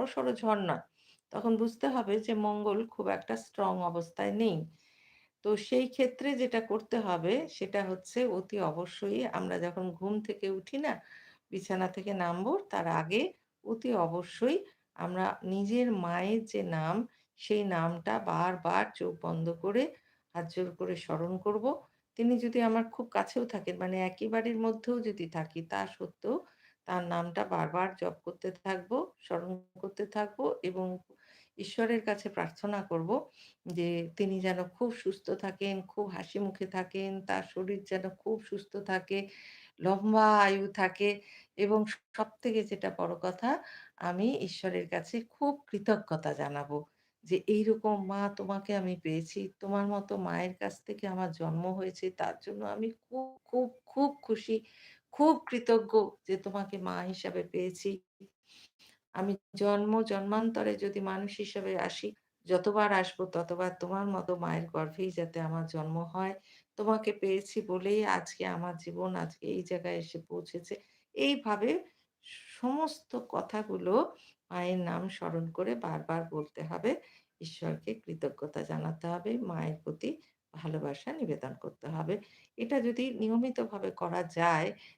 বড়সড় ঝড় নয়। তখন বুঝতে হবে যে মঙ্গল খুব একটা স্ট্রং অবস্থায় নেই। তো সেই ক্ষেত্রে যেটা করতে হবে সেটা হচ্ছে অতি অবশ্যই আমরা যখন ঘুম থেকে উঠি না, বিছানা থেকে নামবো তার আগে অতি অবশ্যই আমরা নিজের মায়ের যে নাম, সেই নামটা বারবার চোখ বন্ধ করে হাত জোড় করে স্মরণ করব। তিনি যদি আমার খুব কাছেও থাকেন মানে একই বাড়ির মধ্যেও যদি থাকি তা সত্ত্বেও তার নামটা বারবার জপ করতে থাকবো, স্মরণ করতে থাকবো এবং ঈশ্বরের কাছে প্রার্থনা করব যে তিনি যেন খুব সুস্থ থাকেন, খুব হাসি মুখে থাকেন, তার শরীর যেন খুব সুস্থ থাকে, লম্বা আয়ু থাকে এবং সবথেকে যেটা বড় কথা, আমি ঈশ্বরের কাছে খুব কৃতজ্ঞতা জানাবো যে, "এইরকম মা তোমাকে আমি পেয়েছি। তোমার মতো মায়ের কাছ থেকে আমার জন্ম হয়েছে। তার জন্য আমি খুব, খুব, খুব খুশি, খুব কৃতজ্ঞ যে তোমাকে মা হিসাবে পেয়েছি।" আমি জন্মান্তরে যদি মানুষ হিসেবে আসি, যতবার আসবো ততবার তোমার মতো মায়ের গর্ভেই যাতে আমার জন্ম হয়। তোমাকে পেয়েছি বলেই আজকে আমার জীবন আজকে এই জায়গায় এসে পৌঁছেছে। এইভাবে সমস্ত কথাগুলো মায়ের নাম স্মরণ করে বারবার বলতে হবে। ঈশ্বরকে কৃতজ্ঞতা জানাতে হবে। মায়ের প্রতি ভালোবাসা নিবেদন করতে হবে। এটা যদি নিয়মিতভাবে করা যায়